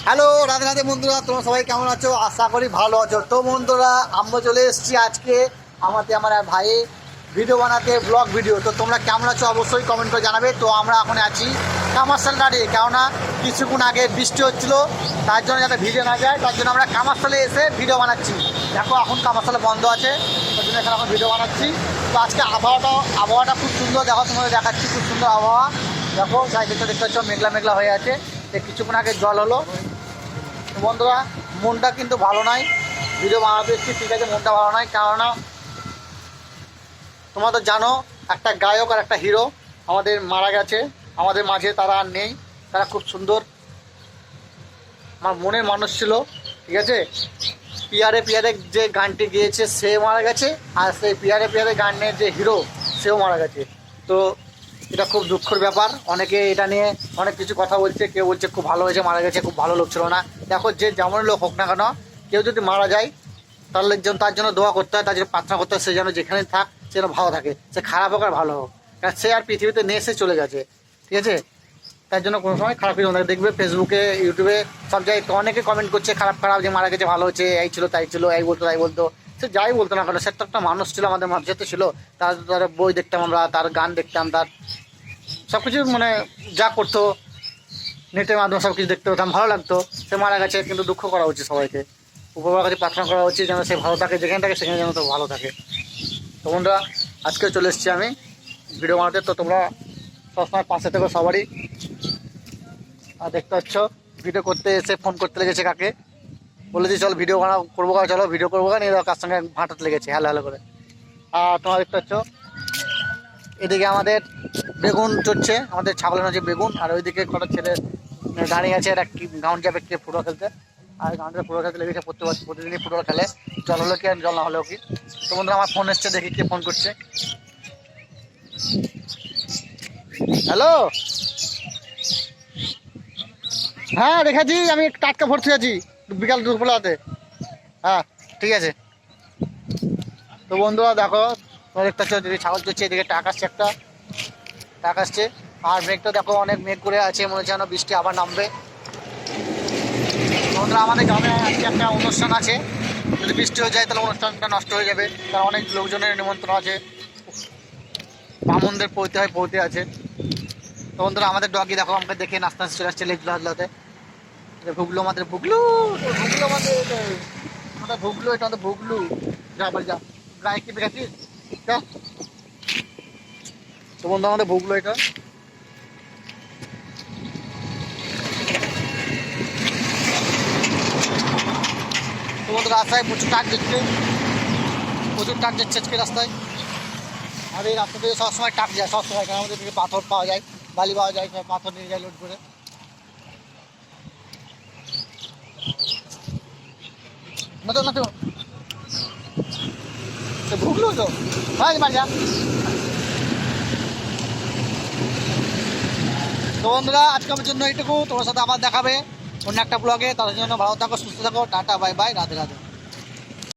Hello, Radhe Radhe বন্ধুরা, তোমরা সবাই কেমন আছো? আশা করি ভালো আছো। তো বন্ধুরা, আমরা চলে এসেছি আজকে আমার ভাই ভিডিও বানাতে, ব্লগ ভিডিও। তো তোমরা কেমন আছো অবশ্যই কমেন্ট করে জানাবে। তো আমরা এখন আছি কামারশাল দাঁড়িয়ে, কেননা কিছুক্ষণ আগে বৃষ্টি হচ্ছিলো, তার জন্য যাতে ভিডিও না যায় তার জন্য আমরা কামারশালে এসে ভিডিও বানাচ্ছি। দেখো এখন কামারশালে বন্ধ আছে, তার জন্য এখানে এখন ভিডিও বানাচ্ছি। তো আজকে আবহাওয়াটা খুব সুন্দর, দেখো তোমাদের দেখাচ্ছি, খুব সুন্দর আবহাওয়া। দেখো চারিদিকটা দেখতে পাচ্ছ মেঘলা মেঘলা হয়ে আছে। কিছুক্ষণ আগে জল হলো। বন্ধুরা, মনটা কিন্তু ভালো নয়, ভিডিও বানাতে এসেছি ঠিক আছে, মনটা ভালো নয়, কেননা তোমরা তো জানো একটা গায়ক আর একটা হিরো আমাদের মারা গেছে, আমাদের মাঝে তারা আর নেই। তারা খুব সুন্দর আমার মনের মানুষ ছিল, ঠিক আছে। পিয়ারে পিয়ারে যে গানটি গিয়েছে সে মারা গেছে, আর সেই পিয়ারে পিয়ারে গানের যে হিরো সেও মারা গেছে। তো এটা খুব দুঃখের ব্যাপার। অনেকে এটা নিয়ে অনেক কিছু কথা বলছে, কেউ বলছে খুব ভালো হয়েছে মারা গেছে, খুব ভালো লোক ছিল না। দেখো, যে যেমন লোক হোক না কেন, কেউ যদি মারা যায় তাহলে তার জন্য দোয়া করতে হয়, তার জন্য প্রার্থনা করতে হয়, সে যেন যেখানে থাক সে যেন ভালো থাকে, সে খারাপ হোক আর ভালো হোক, কারণ সে আর পৃথিবীতে নিয়ে এসে চলে গেছে, ঠিক আছে। তার জন্য কোনো সময় খারাপ কিছু না। দেখবে ফেসবুকে, ইউটিউবে সব জায়গায় তো অনেকে কমেন্ট করছে খারাপ খারাপ, যে মারা গেছে, ভালো হচ্ছে, এই ছিল তাই ছিল, এই বলতো তাই বলতো। সে যাই বলতো না কেন, সে তো একটা মানুষ ছিল, আমাদের মাঝে তো ছিল। তার বই দেখতাম আমরা, তার গান দেখতাম, তার সব কিছু মানে যা করতো নেটের মাধ্যমে সব কিছু দেখতে পেতাম, ভালো লাগতো। সে মারা গেছে, কিন্তু দুঃখ করা উচিত সবাইকে, উপরওয়ালার কাছে প্রার্থনা করা উচিত যেন সে ভালো থাকে, যেখানে থাকে সেখানে যেন তো ভালো থাকে। তো বন্ধুরা, আজকে চলে এসেছি আমি ভিডিও বানাতে। তো তোমরা সবসময় পাশে থেকো সবারই। আর দেখতে পাচ্ছ ভিডিও করতে এসে ফোন করতে লেগেছে কাকে, বলেছি চল ভিডিও করবো, চলো ভিডিও করবো, নিয়ে কার সঙ্গে ভাঁটাতে লেগেছে হ্যালো হ্যালো করে। আর তোমরা দেখতে পাচ্ছ এদিকে আমাদের বেগুন চড়ছে, আমাদের ছাগলের মাঝে বেগুন, আর ওইদিকে কটা ছেলে দাঁড়িয়ে আছে, একটা গ্রাউন্ড যাবে কে ফুটবল খেলতে। আর গ্রাউন্ডে ফুটবল খেলতে লেগেছে, প্রতিদিনই ফুটবল খেলে, জল হলো কি আর জল না হলেও কি। তো বন্ধুরা, আমার ফোন এসছে, দেখি কে ফোন করছে। হ্যালো, হ্যাঁ দেখেছি, আমি টাটকা ভর্তি আছি বিকাল দুপুরবেলাতে। হ্যাঁ ঠিক আছে। তো বন্ধুরা দেখো, তোমরা দেখতে পাচ্ছ যদি ছাগল চড়ছে, এদিকে টাক আসছে, একটা টাক আসছে। আর মেঘটা দেখো অনেক মেঘ করে আছে, মনে হচ্ছে যেন বৃষ্টি আবার নামবে। বন্ধুরা, আমাদের গ্রামে আজকে একটা অনুষ্ঠান আছে, যদি বৃষ্টি হয়ে যায় তাহলে অনুষ্ঠানটা নষ্ট হয়ে যাবে, কারণ অনেক লোকজনের নিমন্ত্রণ আছে, ব্রাহ্মণদের পৌঁতে আছে। তো বন্ধুরা, আমাদের ডগি দেখো আমাকে দেখে নাস্তা চলে আসছে লেগুলো হাজলাতে। ভুগলো আমাদের, ভুগলু আমাদের ভুগলু, এটা আমাদের ভুগলু। যা বল যা, গায়ে কি বেড়াচ্ছিস? তো বন্ধু, আমাদের ভুগলো এটা। তো বন্ধু, রাস্তায় প্রচুর টাক যাচ্ছে আজকে রাস্তায়। আর এই রাস্তা থেকে সবসময় টাক যায়, সবসময়, কারণ আমাদের দিকে পাথর পাওয়া যায়, বালি পাওয়া যায়, পাথর নিয়ে যায় লোড করে। না তো ভুগলো তো ভাই মার যা। তো বন্ধুরা, আজকে আমার জন্য এইটুকু, তোমার সাথে আবার দেখাবে অন্য একটা ব্লগে। তার জন্য ভালো থাকো, সুস্থ থাকো, tata bye bye, Radhe Radhe.